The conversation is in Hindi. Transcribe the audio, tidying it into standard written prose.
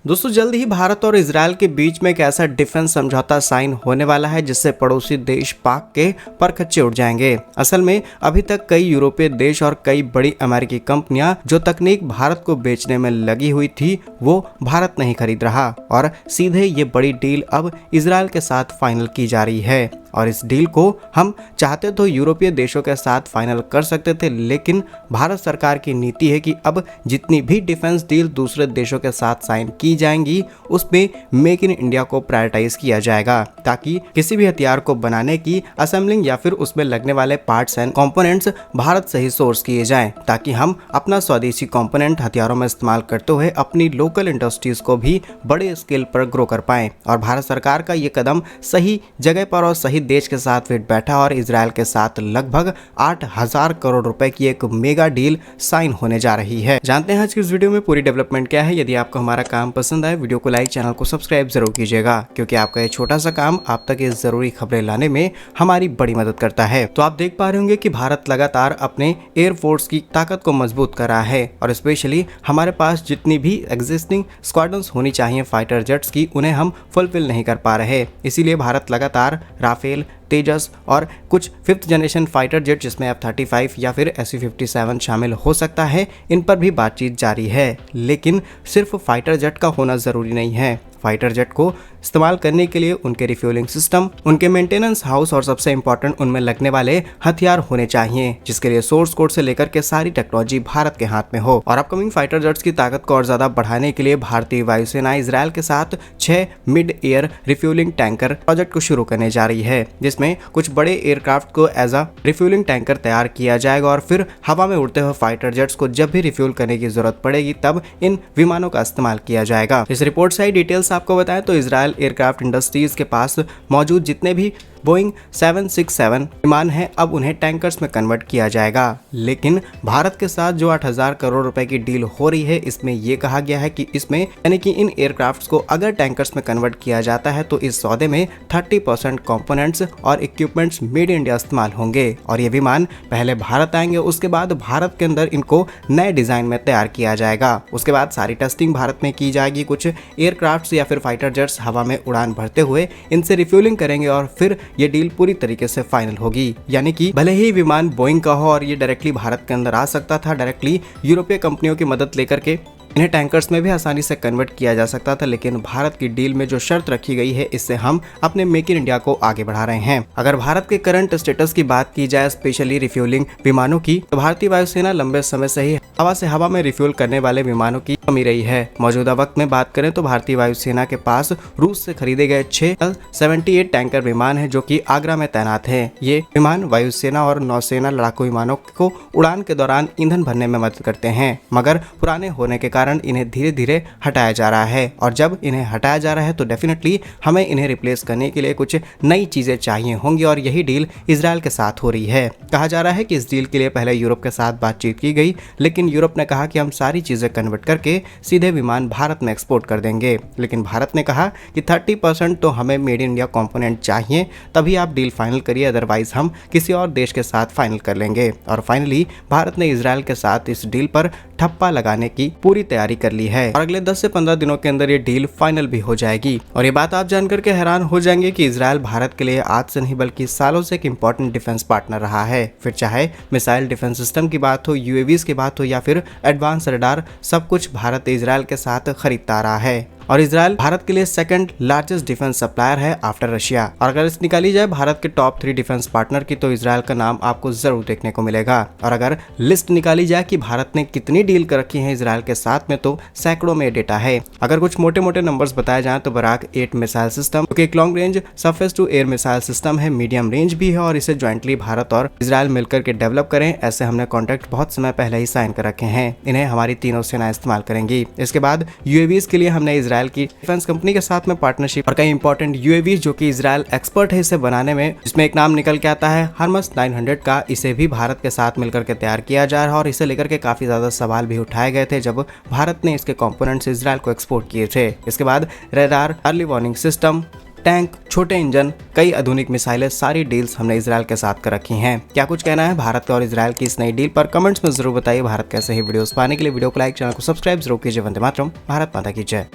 दोस्तों जल्द ही भारत और इजरायल के बीच में एक ऐसा डिफेंस समझौता साइन होने वाला है जिससे पड़ोसी देश पाक के परखच्चे उड़ जाएंगे। असल में अभी तक कई यूरोपीय देश और कई बड़ी अमेरिकी कंपनियां जो तकनीक भारत को बेचने में लगी हुई थी वो भारत नहीं खरीद रहा और सीधे ये बड़ी डील अब इजरायल के साथ फाइनल की जा रही है। और इस डील को हम चाहते तो यूरोपीय देशों के साथ फाइनल कर सकते थे, लेकिन भारत सरकार की नीति है कि अब जितनी भी डिफेंस डील दूसरे देशों के साथ साइन की जाएंगी उसमें मेक इन इंडिया को प्रायोरिटाइज किया जाएगा, ताकि किसी भी हथियार को बनाने की असेंबलिंग या फिर उसमें लगने वाले पार्ट्स एंड कंपोनेंट्स भारत से ही सोर्स किए जाएं, ताकि हम अपना स्वदेशी कंपोनेंट हथियारों में इस्तेमाल करते हुए अपनी लोकल इंडस्ट्रीज को भी बड़े स्केल पर ग्रो कर पाएं। और भारत सरकार का ये कदम सही जगह पर और सही देश के साथ फिट बैठा और इजरायल के साथ लगभग 8,000 करोड़ रुपए की एक मेगा डील साइन होने जा रही है। जानते हैं आज की इस वीडियो में पूरी डेवलपमेंट क्या है। यदि आपको हमारा काम पसंद आए वीडियो को लाइक, चैनल को सब्सक्राइब जरूर कीजिएगा, क्योंकि आपका ये छोटा सा काम आप तक ये जरूरी खबरें लाने में हमारी बड़ी मदद करता है। तो आप देख पा रहे होंगे कि भारत लगातार अपने एयरफोर्स की ताकत को मजबूत कर रहा है और स्पेशली हमारे पास जितनी भी एग्जिस्टिंग स्क्वाड्रन्स होनी चाहिए फाइटर जेट्स की, उन्हें हम फुलफिल नहीं कर पा रहे। इसीलिए भारत लगातार राफेल, तेजस और कुछ 5th जनरेशन फाइटर जेट जिसमें F-35 या फिर Su-57 शामिल हो सकता है, इन पर भी बातचीत जारी है। लेकिन सिर्फ फाइटर जेट का होना जरूरी नहीं है। फाइटर जेट को इस्तेमाल करने के लिए उनके रिफ्यूलिंग सिस्टम, उनके मेंटेनेंस हाउस और सबसे इंपॉर्टेंट उनमें लगने वाले हथियार होने चाहिए, जिसके लिए सोर्स कोड से लेकर के सारी टेक्नोलॉजी भारत के हाथ में हो। और अपकमिंग फाइटर जेट्स की ताकत को और ज्यादा बढ़ाने के लिए भारतीय वायुसेना इजरायल के साथ 6 mid air refuelling tanker project को शुरू करने जा रही है, जिसमें कुछ बड़े एयरक्राफ्ट को एज अ रिफ्यूलिंग टैंकर तैयार किया जाएगा और फिर हवा में उड़ते हुए फाइटर जेट्स को जब भी रिफ्यूल करने की जरूरत पड़ेगी तब इन विमानों का इस्तेमाल किया जाएगा। इस रिपोर्ट से डिटेल्स आपको बताएं तो इजरायल एयरक्राफ्ट इंडस्ट्रीज के पास मौजूद जितने भी बोइंग 767 विमान हैं अब उन्हें टैंकर्स में कन्वर्ट किया जाएगा। लेकिन भारत के साथ जो 8,000 करोड़ रुपए की डील हो रही है इसमें यह कहा गया है कि इसमें यानी कि इन एयरक्राफ्ट्स को अगर टैंकर्स में कन्वर्ट किया जाता है तो इस सौदे में 30% कंपोनेंट्स और इक्विपमेंट्स मेड इंडिया इस्तेमाल होंगे और ये विमान पहले भारत आएंगे, उसके बाद भारत के अंदर इनको नए डिजाइन में तैयार किया जाएगा। उसके बाद सारी टेस्टिंग भारत में की जाएगी। कुछ एयरक्राफ्ट्स या फिर फाइटर जेट्स हवा में उड़ान भरते हुए इनसे रिफ्यूलिंग करेंगे और फिर ये डील पूरी तरीके से फाइनल होगी। यानी कि भले ही विमान बोइंग का हो और ये डायरेक्टली भारत के अंदर आ सकता था, डायरेक्टली यूरोपीय कंपनियों की मदद लेकर के इन्हें टैंकर्स में भी आसानी से कन्वर्ट किया जा सकता था, लेकिन भारत की डील में जो शर्त रखी गई है इससे हम अपने मेक इन इंडिया को आगे बढ़ा रहे हैं। अगर भारत के करंट स्टेटस की बात की जाए स्पेशली रिफ्यूलिंग विमानों की, तो भारतीय वायुसेना लंबे समय से ही हवा से हवा में रिफ्यूल करने वाले विमानों की कमी रही है। मौजूदा वक्त में बात करें तो भारतीय वायुसेना के पास रूस से खरीदे गए 6 टैंकर विमान है जो कि आगरा में तैनात है। ये विमान वायुसेना और नौसेना लड़ाकू विमानों को उड़ान के दौरान ईंधन भरने में मदद करते हैं, मगर पुराने होने के कारण इन्हें धीरे धीरे हटाया जा रहा है और जब इन्हें हटाया जा रहा है तो डेफिनेटली हमें इन्हें रिप्लेस करने के लिए कुछ नई चीजें चाहिए होंगी और यही डील इजरायल के साथ हो रही है। कहा जा रहा है कि इस डील के लिए पहले यूरोप के साथ बातचीत की गई, लेकिन यूरोप ने कहा कि हम सारी चीजें कन्वर्ट करके सीधे विमान भारत में एक्सपोर्ट कर देंगे। लेकिन भारत ने कहा कि 30% तो हमें मेड इन इंडिया कंपोनेंट चाहिए, तभी आप डील फाइनल करिए, अदरवाइज हम किसी और देश के साथ फाइनल कर लेंगे। और फाइनली भारत ने इजरायल के साथ इस डील पर ठप्पा लगाने की पूरी तैयारी कर ली है और अगले 10 से 15 दिनों के अंदर ये डील फाइनल भी हो जाएगी। और ये बात आप जानकर के हैरान हो जाएंगे कि इजरायल भारत के लिए आज से नहीं बल्कि सालों से एक इंपॉर्टेंट डिफेंस पार्टनर रहा है। फिर चाहे मिसाइल डिफेंस सिस्टम की बात हो, यूएवीज की बात हो या फिर एडवांस रडार, सब कुछ भारत इजरायल के साथ खरीदता आ रहा है। और इजरायल भारत के लिए सेकंड लार्जेस्ट डिफेंस सप्लायर है आफ्टर रशिया। और अगर लिस्ट निकाली जाए भारत के टॉप 3 डिफेंस पार्टनर की तो इजरायल का नाम आपको जरूर देखने को मिलेगा। और अगर लिस्ट निकाली जाए कि भारत ने कितनी डील कर रखी है इजरायल के साथ में तो सैकड़ों में डेटा है। अगर कुछ मोटे मोटे नंबर्स बताए जाए तो बराक 8 मिसाइल सिस्टम, जो एक long range surface to air missile system है, मीडियम रेंज भी है और इसे ज्वाइंटली भारत और इजरायल मिलकर के डेवलप करें, ऐसे हमने कॉन्ट्रैक्ट बहुत समय पहले ही साइन कर रखे हैं। इन्हें हमारी तीनों सेनाएं इस्तेमाल करेंगी। इसके बाद यूएवीज के लिए हमने इजरायल की डिफेंस कंपनी के साथ में पार्टनरशिप और कई इंपॉर्टेंट यूएवी जो कि इजरायल एक्सपर्ट है इसे बनाने में, जिसमें एक नाम निकल के आता है हर्मस 900 का, इसे भी भारत के साथ मिलकर के तैयार किया जा रहा है और इसे लेकर के काफी ज्यादा सवाल भी उठाए गए थे जब भारत ने इसके कंपोनेंट्स इजरायल को एक्सपोर्ट किए थे। इसके बाद radar, early warning system, tank, छोटे इंजन, कई आधुनिक मिसाइलें, सारी डील्स हमने इजरायल के साथ कर रखी हैं। क्या कुछ कहना है भारत और इजरायल की इस नई डील पर कमेंट्स में जरूर बताइए। भारत कैसे ही वीडियोस पाने के लिए वीडियो को लाइक, चैनल को सब्सक्राइब जरूर कीजिए। वंदे मातरम, भारत माता की जय।